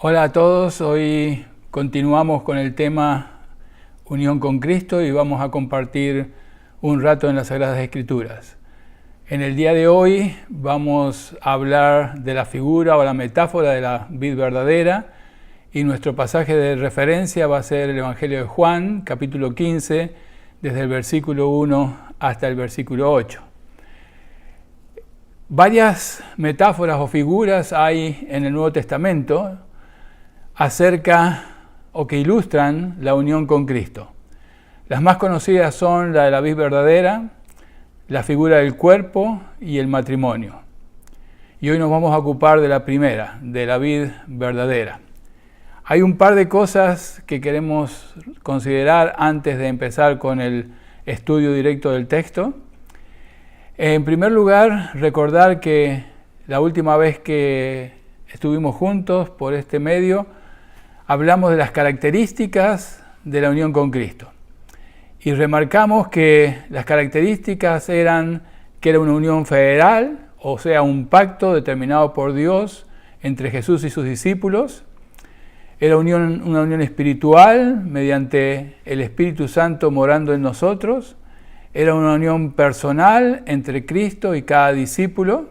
Hola a todos, hoy continuamos con el tema Unión con Cristo y vamos a compartir un rato en las Sagradas Escrituras. En el día de hoy vamos a hablar de la figura o la metáfora de la vid verdadera y nuestro pasaje de referencia va a ser el Evangelio de Juan, capítulo 15, desde el versículo 1 hasta el versículo 8. Varias metáforas o figuras hay en el Nuevo Testamento acerca o que ilustran la unión con Cristo. Las más conocidas son la de la vid verdadera, la figura del cuerpo y el matrimonio. Y hoy nos vamos a ocupar de la primera, de la vid verdadera. Hay un par de cosas que queremos considerar antes de empezar con el estudio directo del texto. En primer lugar, recordar que la última vez que estuvimos juntos por este medio, hablamos de las características de la unión con Cristo. Y remarcamos que las características eran que era una unión federal, o sea, un pacto determinado por Dios entre Jesús y sus discípulos. Era una unión espiritual mediante el Espíritu Santo morando en nosotros. Era una unión personal entre Cristo y cada discípulo.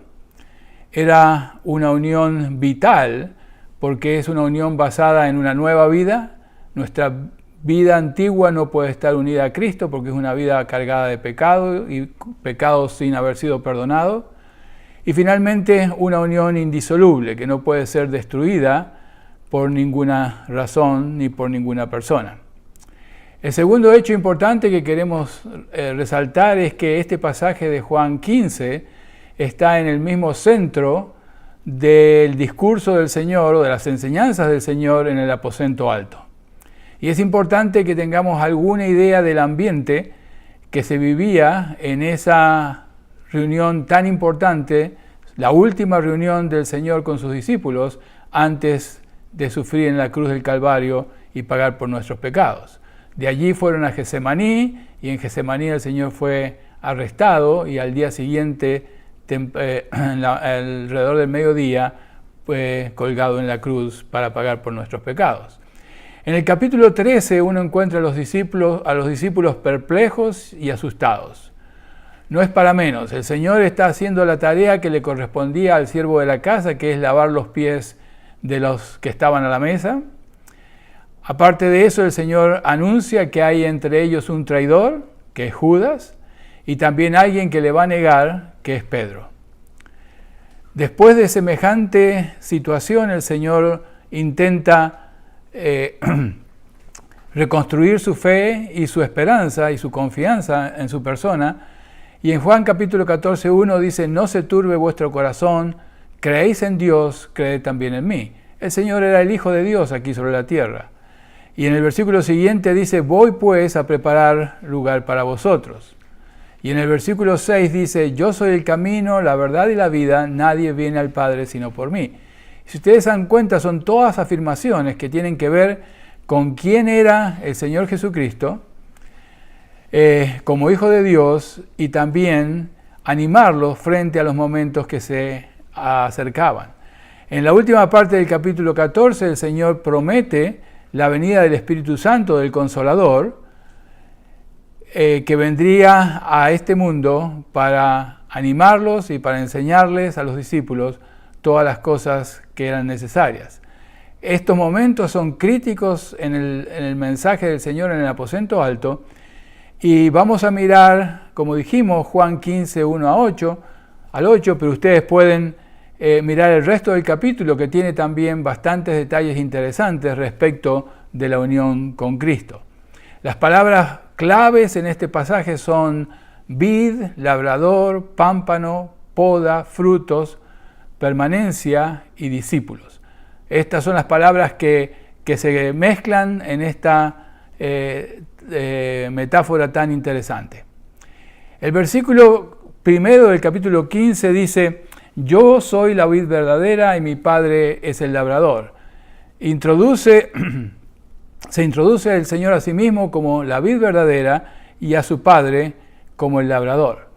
Era una unión vital, porque es una unión basada en una nueva vida. Nuestra vida antigua no puede estar unida a Cristo porque es una vida cargada de pecado y pecados sin haber sido perdonados. Y finalmente una unión indisoluble que no puede ser destruida por ninguna razón ni por ninguna persona. El segundo hecho importante que queremos resaltar es que este pasaje de Juan 15 está en el mismo centro del discurso del Señor o de las enseñanzas del Señor en el aposento alto. Y es importante que tengamos alguna idea del ambiente que se vivía en esa reunión tan importante, la última reunión del Señor con sus discípulos antes de sufrir en la cruz del Calvario y pagar por nuestros pecados. De allí fueron a Getsemaní y en Getsemaní el Señor fue arrestado y al día siguiente alrededor del mediodía fue colgado en la cruz para pagar por nuestros pecados. En el capítulo 13 uno encuentra a los discípulos perplejos y asustados. No es para menos, el Señor está haciendo la tarea que le correspondía al siervo de la casa, que es lavar los pies de los que estaban a la mesa. Aparte de eso, el Señor anuncia que hay entre ellos un traidor, que es Judas, y también alguien que le va a negar, que es Pedro. Después de semejante situación, el Señor intenta reconstruir su fe y su esperanza y su confianza en su persona. Y en Juan capítulo 14:1 dice: no se turbe vuestro corazón, creéis en Dios, creed también en mí. El Señor era el Hijo de Dios aquí sobre la tierra. Y en el versículo siguiente dice: voy pues a preparar lugar para vosotros. Y en el versículo 6 dice: yo soy el camino, la verdad y la vida, nadie viene al Padre sino por mí. Si ustedes se dan cuenta, son todas afirmaciones que tienen que ver con quién era el Señor Jesucristo como Hijo de Dios y también animarlos frente a los momentos que se acercaban. En la última parte del capítulo 14, el Señor promete la venida del Espíritu Santo, del Consolador, que vendría a este mundo para animarlos y para enseñarles a los discípulos todas las cosas que eran necesarias. Estos momentos son críticos en el mensaje del Señor en el aposento alto y vamos a mirar, como dijimos, Juan 15, 1 al 8, pero ustedes pueden mirar el resto del capítulo que tiene también bastantes detalles interesantes respecto de la unión con Cristo. Las palabras claves en este pasaje son vid, labrador, pámpano, poda, frutos, permanencia y discípulos. Estas son las palabras que se mezclan en esta metáfora tan interesante. El versículo primero del capítulo 15 dice: yo soy la vid verdadera y mi Padre es el labrador. Se introduce el Señor a sí mismo como la vid verdadera y a su Padre como el labrador.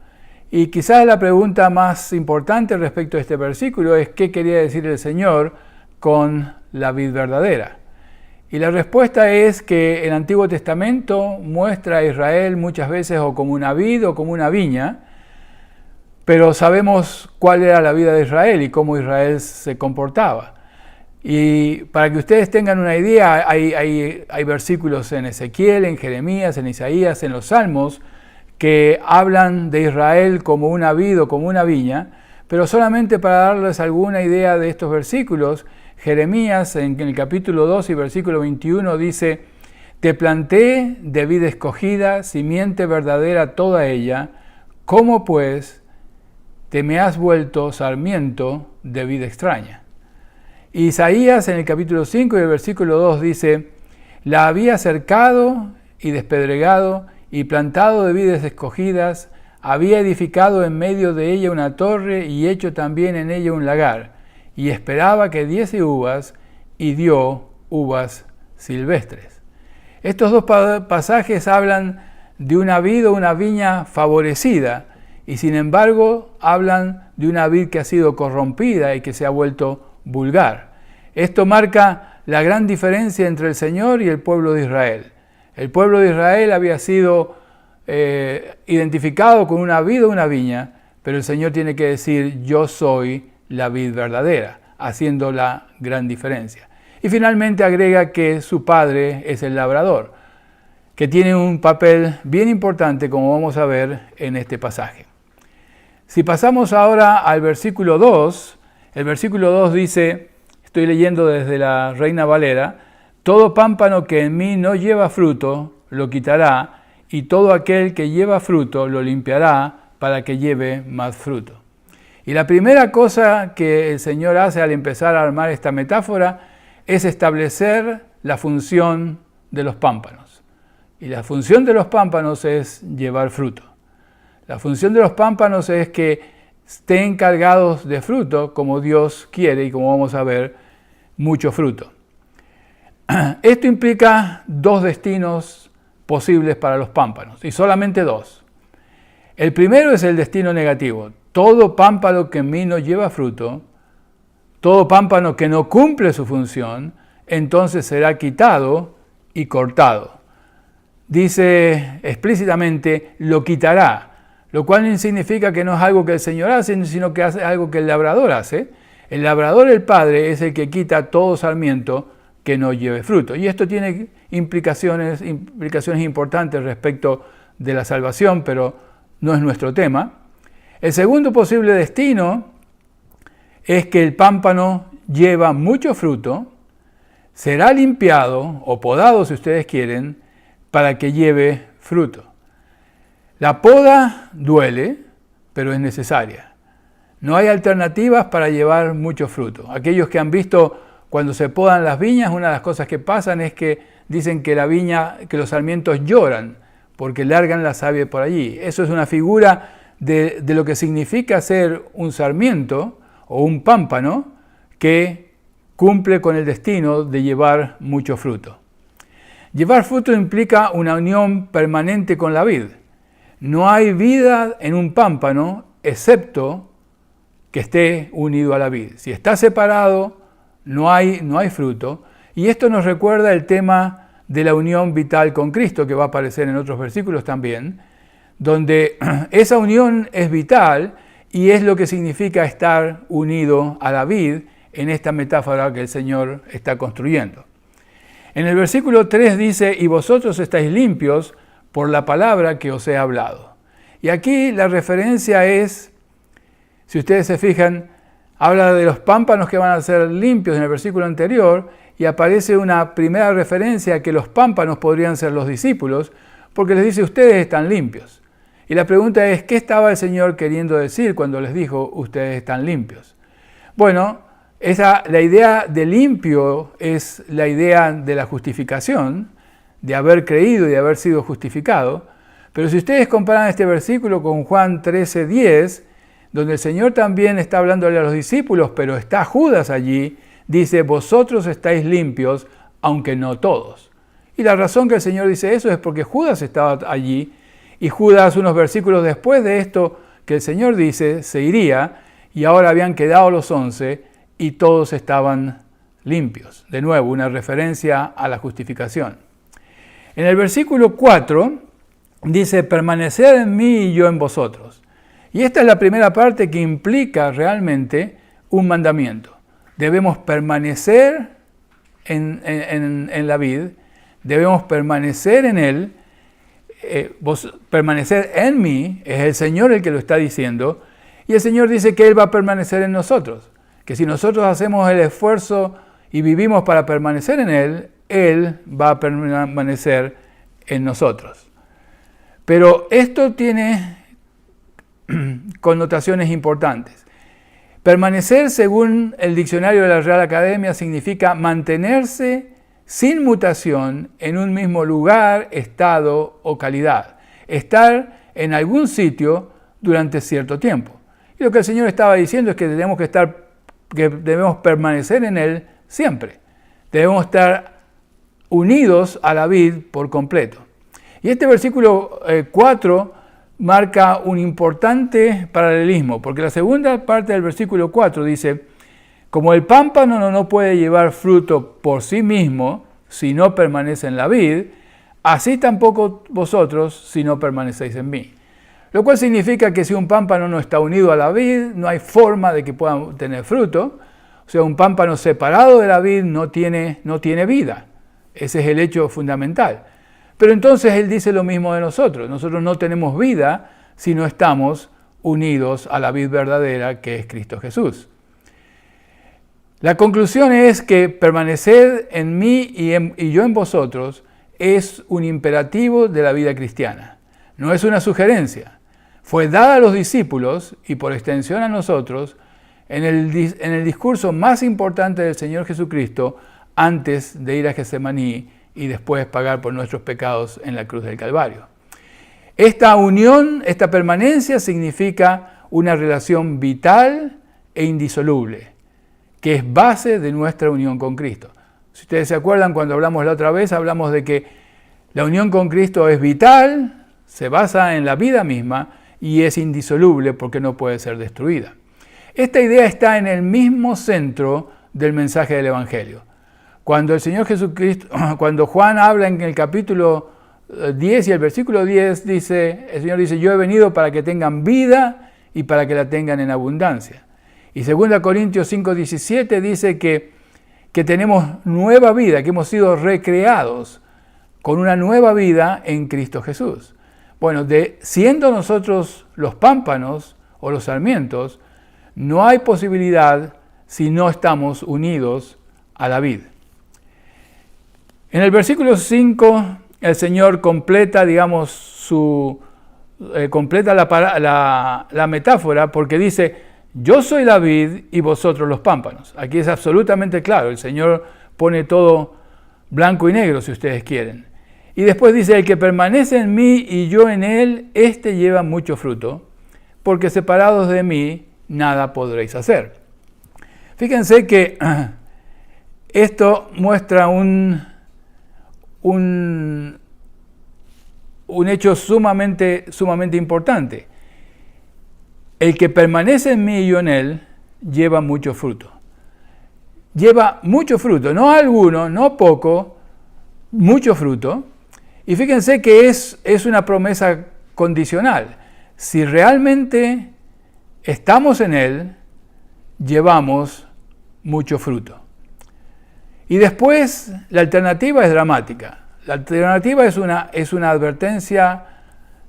Y quizás la pregunta más importante respecto a este versículo es qué quería decir el Señor con la vid verdadera? Y la respuesta es que el Antiguo Testamento muestra a Israel muchas veces o como una vid o como una viña, pero sabemos cuál era la vida de Israel y cómo Israel se comportaba. Y para que ustedes tengan una idea, hay versículos en Ezequiel, en Jeremías, en Isaías, en los Salmos, que hablan de Israel como una vid o como una viña, pero solamente para darles alguna idea de estos versículos, Jeremías en el capítulo 2 y versículo 21 dice: «Te planté de vid escogida, simiente verdadera toda ella, ¿cómo pues te me has vuelto sarmiento de vid extraña?» Isaías en el capítulo 5 y el versículo 2 dice: «La había cercado y despedregado y plantado de vides escogidas, había edificado en medio de ella una torre y hecho también en ella un lagar, y esperaba que diese uvas, y dio uvas silvestres». Estos dos pasajes hablan de una vid o una viña favorecida, y sin embargo hablan de una vid que ha sido corrompida y que se ha vuelto vulgar. Esto marca la gran diferencia entre el Señor y el pueblo de Israel. El pueblo de Israel había sido identificado con una vid o una viña, pero el Señor tiene que decir: «Yo soy la vid verdadera», haciendo la gran diferencia. Y finalmente agrega que su padre es el labrador, que tiene un papel bien importante, como vamos a ver en este pasaje. Si pasamos ahora al versículo 2, el versículo 2 dice, estoy leyendo desde la Reina Valera: «Todo pámpano que en mí no lleva fruto, lo quitará, y todo aquel que lleva fruto lo limpiará para que lleve más fruto». Y la primera cosa que el Señor hace al empezar a armar esta metáfora es establecer la función de los pámpanos. Y la función de los pámpanos es llevar fruto. La función de los pámpanos es que estén cargados de fruto como Dios quiere y como vamos a ver, mucho fruto. Esto implica dos destinos posibles para los pámpanos, y solamente dos. El primero es el destino negativo. Todo pámpano que en mí no lleva fruto, todo pámpano que no cumple su función, entonces será quitado y cortado. Dice explícitamente: «lo quitará», lo cual significa que no es algo que el Señor hace, sino que hace algo que el labrador hace. El labrador, el padre, es el que quita todo sarmiento que no lleve fruto. Y esto tiene implicaciones importantes respecto de la salvación, pero no es nuestro tema. El segundo posible destino es que el pámpano lleva mucho fruto, será limpiado o podado, si ustedes quieren, para que lleve fruto. La poda duele, pero es necesaria. No hay alternativas para llevar mucho fruto. Aquellos que han visto cuando se podan las viñas, una de las cosas que pasan es que dicen que los sarmientos lloran porque largan la savia por allí. Eso es una figura de lo que significa ser un sarmiento o un pámpano que cumple con el destino de llevar mucho fruto. Llevar fruto implica una unión permanente con la vid. No hay vida en un pámpano excepto que esté unido a la vid. Si está separado, no hay fruto. Y esto nos recuerda el tema de la unión vital con Cristo, que va a aparecer en otros versículos también, donde esa unión es vital y es lo que significa estar unido a la vid en esta metáfora que el Señor está construyendo. En el versículo 3 dice: «Y vosotros estáis limpios por la palabra que os he hablado». Y aquí la referencia es, si ustedes se fijan, habla de los pámpanos que van a ser limpios en el versículo anterior, y aparece una primera referencia a que los pámpanos podrían ser los discípulos, porque les dice: ustedes están limpios. Y la pregunta es, ¿qué estaba el Señor queriendo decir cuando les dijo: ustedes están limpios? Bueno, la idea de limpio es la idea de la justificación, de haber creído y de haber sido justificado. Pero si ustedes comparan este versículo con Juan 13:10, donde el Señor también está hablándole a los discípulos, pero está Judas allí, dice: vosotros estáis limpios, aunque no todos. Y la razón que el Señor dice eso es porque Judas estaba allí, y Judas, unos versículos después de esto que el Señor dice, se iría, y ahora habían quedado los 11, y todos estaban limpios. De nuevo, una referencia a la justificación. En el versículo 4 dice, permaneced en mí y yo en vosotros. Y esta es la primera parte que implica realmente un mandamiento. Debemos permanecer en la vid, debemos permanecer en él, permanecer en mí, es el Señor el que lo está diciendo, y el Señor dice que Él va a permanecer en nosotros, que si nosotros hacemos el esfuerzo y vivimos para permanecer en Él, Él va a permanecer en nosotros. Pero esto tiene connotaciones importantes. Permanecer, según el diccionario de la Real Academia, significa mantenerse sin mutación en un mismo lugar, estado o calidad. Estar en algún sitio durante cierto tiempo. Y lo que el Señor estaba diciendo es que debemos permanecer en Él siempre. Debemos estar unidos a la vid por completo. Y este versículo 4 marca un importante paralelismo, porque la segunda parte del versículo 4 dice, como el pámpano no puede llevar fruto por sí mismo si no permanece en la vid, así tampoco vosotros si no permanecéis en mí. Lo cual significa que si un pámpano no está unido a la vid, no hay forma de que pueda tener fruto. O sea, un pámpano separado de la vid no tiene vida. Ese es el hecho fundamental. Pero entonces Él dice lo mismo de nosotros. Nosotros no tenemos vida si no estamos unidos a la vid verdadera que es Cristo Jesús. La conclusión es que permanecer en mí y yo en vosotros es un imperativo de la vida cristiana. No es una sugerencia. Fue dada a los discípulos y por extensión a nosotros en el discurso más importante del Señor Jesucristo antes de ir a Getsemaní y después pagar por nuestros pecados en la cruz del Calvario. Esta unión, esta permanencia significa una relación vital e indisoluble, que es base de nuestra unión con Cristo. Si ustedes se acuerdan, cuando hablamos la otra vez, hablamos de que la unión con Cristo es vital, se basa en la vida misma y es indisoluble porque no puede ser destruida. Esta idea está en el mismo centro del mensaje del Evangelio. Cuando el Señor Jesucristo, cuando Juan habla en el capítulo 10 y el versículo 10, el Señor dice, yo he venido para que tengan vida y para que la tengan en abundancia. Y 2 Corintios 5:17 dice que tenemos nueva vida, que hemos sido recreados con una nueva vida en Cristo Jesús. Bueno, siendo nosotros los pámpanos o los sarmientos, no hay posibilidad si no estamos unidos a la vid. En el versículo 5, el Señor completa, completa la metáfora porque dice, yo soy la vid y vosotros los pámpanos. Aquí es absolutamente claro, el Señor pone todo blanco y negro si ustedes quieren. Y después dice, el que permanece en mí y yo en él, éste lleva mucho fruto, porque separados de mí nada podréis hacer. Fíjense que esto muestra un hecho sumamente importante. El que permanece en mí y yo en él lleva mucho fruto. Lleva mucho fruto, no alguno, no poco, mucho fruto. Y fíjense que es una promesa condicional. Si realmente estamos en él, llevamos mucho fruto. Y después la alternativa es dramática. La alternativa es una advertencia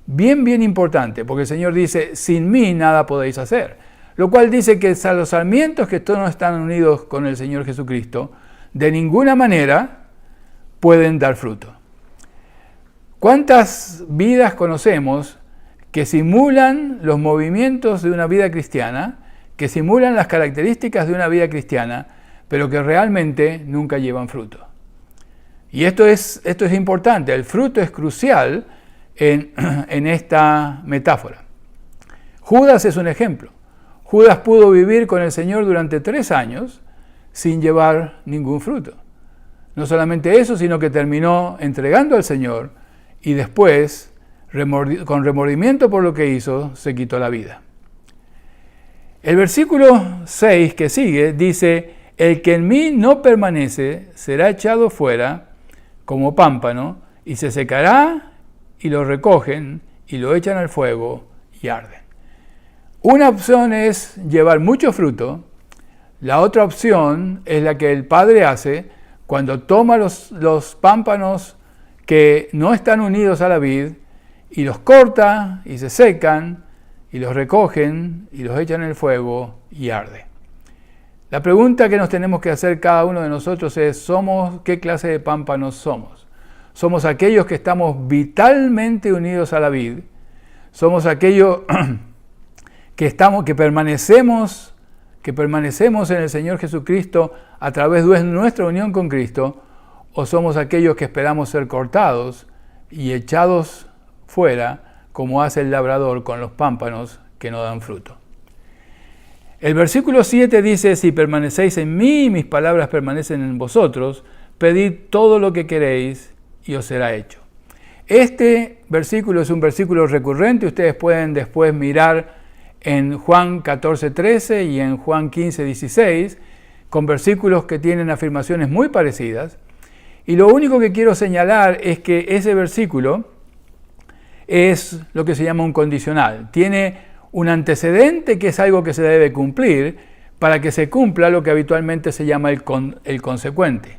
bien importante, porque el Señor dice, sin mí nada podéis hacer. Lo cual dice que los sarmientos que no están unidos con el Señor Jesucristo, de ninguna manera pueden dar fruto. ¿Cuántas vidas conocemos que simulan los movimientos de una vida cristiana, que simulan las características de una vida cristiana, pero que realmente nunca llevan fruto? Y esto es importante, el fruto es crucial en esta metáfora. Judas es un ejemplo. Judas pudo vivir con el Señor durante 3 años sin llevar ningún fruto. No solamente eso, sino que terminó entregando al Señor y después, con remordimiento por lo que hizo, se quitó la vida. El versículo 6 que sigue dice, El que en mí no permanece será echado fuera como pámpano y se secará y lo recogen y lo echan al fuego y arden. Una opción es llevar mucho fruto, la otra opción es la que el Padre hace cuando toma los pámpanos que no están unidos a la vid y los corta y se secan y los recogen y los echan en el fuego y arde. La pregunta que nos tenemos que hacer cada uno de nosotros es, ¿qué clase de pámpanos somos? ¿Somos aquellos que estamos vitalmente unidos a la vid? ¿Somos aquellos que permanecemos en el Señor Jesucristo a través de nuestra unión con Cristo? ¿O somos aquellos que esperamos ser cortados y echados fuera, como hace el labrador con los pámpanos que no dan fruto? El versículo 7 dice, si permanecéis en mí y mis palabras permanecen en vosotros, pedid todo lo que queréis y os será hecho. Este versículo es un versículo recurrente, ustedes pueden después mirar en Juan 14:13 y en Juan 15:16, con versículos que tienen afirmaciones muy parecidas. Y lo único que quiero señalar es que ese versículo es lo que se llama un condicional. Tiene un antecedente que es algo que se debe cumplir para que se cumpla lo que habitualmente se llama el consecuente.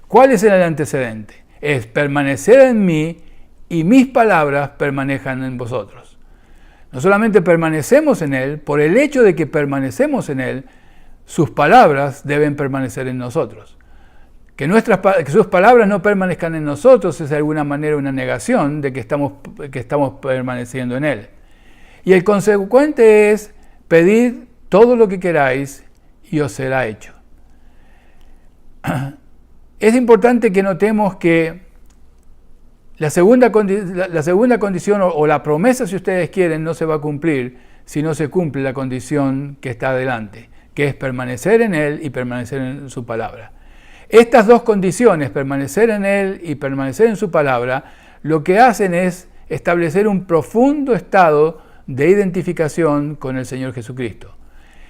¿Cuál es el antecedente? Es permanecer en mí y mis palabras permanezcan en vosotros. No solamente permanecemos en Él, por el hecho de que permanecemos en Él, sus palabras deben permanecer en nosotros. Que sus palabras no permanezcan en nosotros es de alguna manera una negación de que estamos permaneciendo en Él. Y el consecuente es, pedid todo lo que queráis y os será hecho. Es importante que notemos que la segunda condición o la promesa, si ustedes quieren, no se va a cumplir si no se cumple la condición que está adelante, que es permanecer en Él y permanecer en su palabra. Estas dos condiciones, permanecer en Él y permanecer en su palabra, lo que hacen es establecer un profundo estado de identificación con el Señor Jesucristo.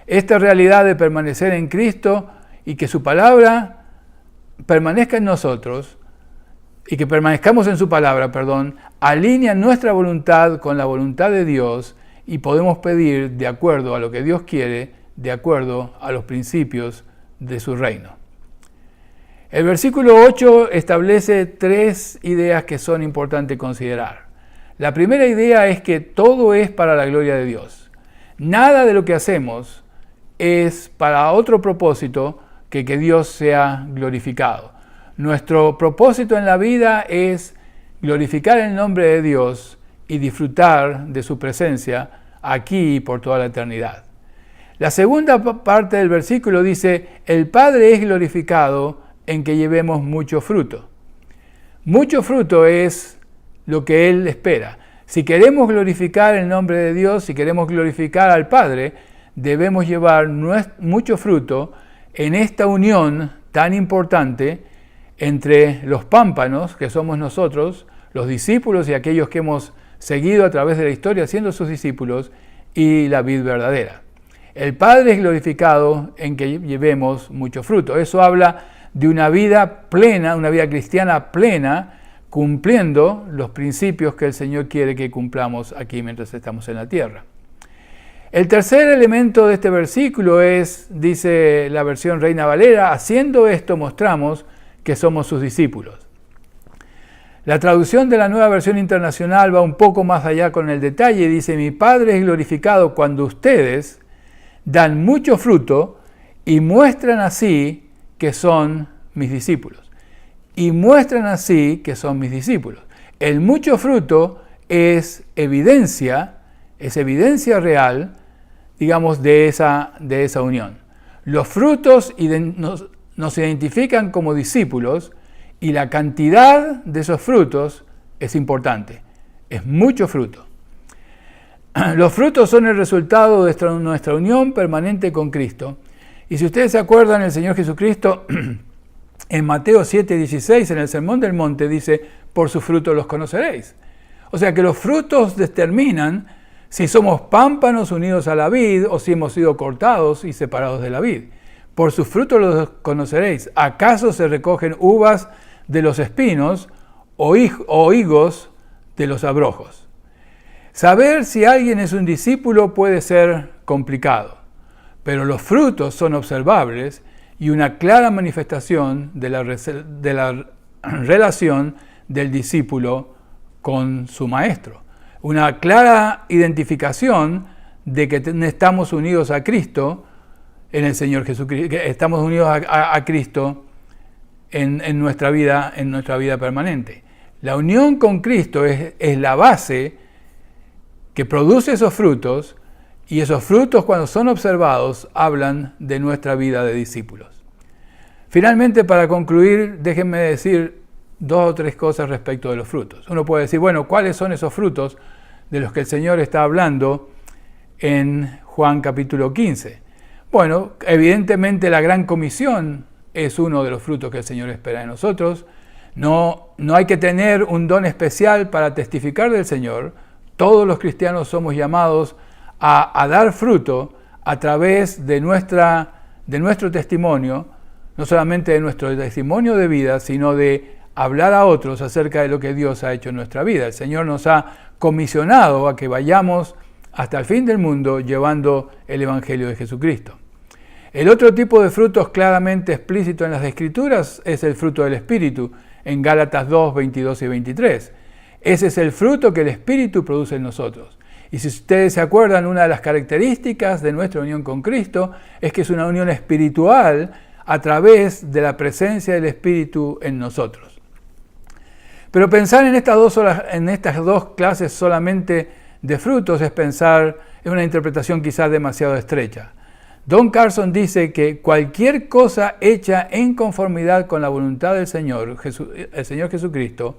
Esta realidad de permanecer en Cristo y que su palabra permanezca en nosotros, y que permanezcamos en su palabra, alinea nuestra voluntad con la voluntad de Dios y podemos pedir de acuerdo a lo que Dios quiere, de acuerdo a los principios de su reino. El versículo 8 establece 3 ideas que son importantes considerar. La primera idea es que todo es para la gloria de Dios. Nada de lo que hacemos es para otro propósito que Dios sea glorificado. Nuestro propósito en la vida es glorificar el nombre de Dios y disfrutar de su presencia aquí y por toda la eternidad. La segunda parte del versículo dice, el Padre es glorificado en que llevemos mucho fruto. Mucho fruto es lo que Él espera. Si queremos glorificar el nombre de Dios, si queremos glorificar al Padre, debemos llevar mucho fruto en esta unión tan importante entre los pámpanos, que somos nosotros, los discípulos y aquellos que hemos seguido a través de la historia siendo sus discípulos, y la vid verdadera. El Padre es glorificado en que llevemos mucho fruto. Eso habla de una vida plena, una vida cristiana plena, cumpliendo los principios que el Señor quiere que cumplamos aquí mientras estamos en la tierra. El tercer elemento de este versículo es, dice la versión Reina Valera, haciendo esto mostramos que somos sus discípulos. La traducción de la Nueva Versión Internacional va un poco más allá con el detalle y dice, mi Padre es glorificado cuando ustedes dan mucho fruto y muestran así que son mis discípulos. Y muestran así que son mis discípulos. El mucho fruto es evidencia real, digamos, de esa unión. Los frutos nos identifican como discípulos y la cantidad de esos frutos es importante. Es mucho fruto. Los frutos son el resultado de nuestra unión permanente con Cristo. Y si ustedes se acuerdan, el Señor Jesucristo en Mateo 7:16, en el Sermón del Monte, dice, por sus frutos los conoceréis. O sea que los frutos determinan si somos pámpanos unidos a la vid o si hemos sido cortados y separados de la vid. Por sus frutos los conoceréis. ¿Acaso se recogen uvas de los espinos o higos de los abrojos? Saber si alguien es un discípulo puede ser complicado, pero los frutos son observables y una clara manifestación de la relación del discípulo con su maestro. Una clara identificación de que estamos unidos a Cristo en el Señor Jesucristo, que estamos unidos a Cristo en nuestra vida permanente. La unión con Cristo es la base que produce esos frutos, y esos frutos, cuando son observados, hablan de nuestra vida de discípulos. Finalmente, para concluir, déjenme decir 2 o 3 cosas respecto de los frutos. Uno puede decir, bueno, ¿cuáles son esos frutos de los que el Señor está hablando en Juan capítulo 15? Bueno, evidentemente la gran comisión es uno de los frutos que el Señor espera de nosotros. No hay que tener un don especial para testificar del Señor. Todos los cristianos somos llamados a dar fruto a través de nuestro testimonio, no solamente de nuestro testimonio de vida, sino de hablar a otros acerca de lo que Dios ha hecho en nuestra vida. El Señor nos ha comisionado a que vayamos hasta el fin del mundo llevando el Evangelio de Jesucristo. El otro tipo de frutos claramente explícito en las Escrituras es el fruto del Espíritu, en Gálatas 2, 22 y 23. Ese es el fruto que el Espíritu produce en nosotros. Y si ustedes se acuerdan, una de las características de nuestra unión con Cristo es que es una unión espiritual a través de la presencia del Espíritu en nosotros. Pero pensar en estas dos clases solamente de frutos es pensar en una interpretación quizás demasiado estrecha. Don Carson dice que cualquier cosa hecha en conformidad con la voluntad del Señor, el Señor Jesucristo,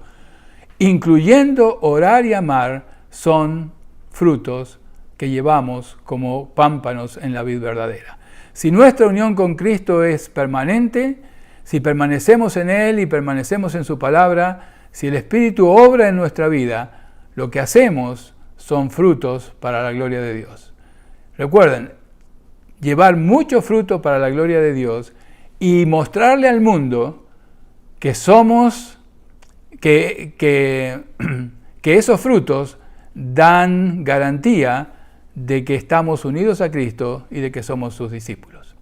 incluyendo orar y amar, son frutos que llevamos como pámpanos en la vid verdadera. Si nuestra unión con Cristo es permanente, si permanecemos en Él y permanecemos en su palabra, si el Espíritu obra en nuestra vida, lo que hacemos son frutos para la gloria de Dios. Recuerden, llevar mucho fruto para la gloria de Dios y mostrarle al mundo que que esos frutos dan garantía de que estamos unidos a Cristo y de que somos sus discípulos.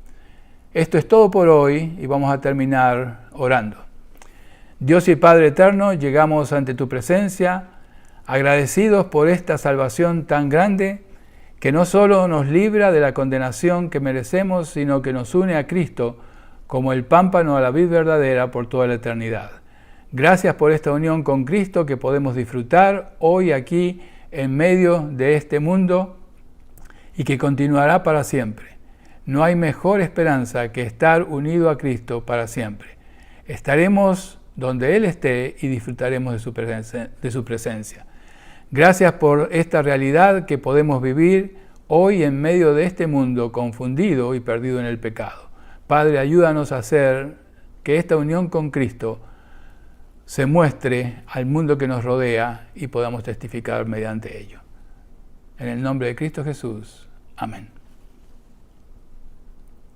Esto es todo por hoy y vamos a terminar orando. Dios y Padre eterno, llegamos ante tu presencia, agradecidos por esta salvación tan grande, que no solo nos libra de la condenación que merecemos, sino que nos une a Cristo como el pámpano a la vid verdadera por toda la eternidad. Gracias por esta unión con Cristo que podemos disfrutar hoy aquí en medio de este mundo y que continuará para siempre. No hay mejor esperanza que estar unido a Cristo para siempre. Estaremos donde Él esté y disfrutaremos de su presencia. Gracias por esta realidad que podemos vivir hoy en medio de este mundo confundido y perdido en el pecado. Padre, ayúdanos a hacer que esta unión con Cristo se muestre al mundo que nos rodea y podamos testificar mediante ello. En el nombre de Cristo Jesús. Amén.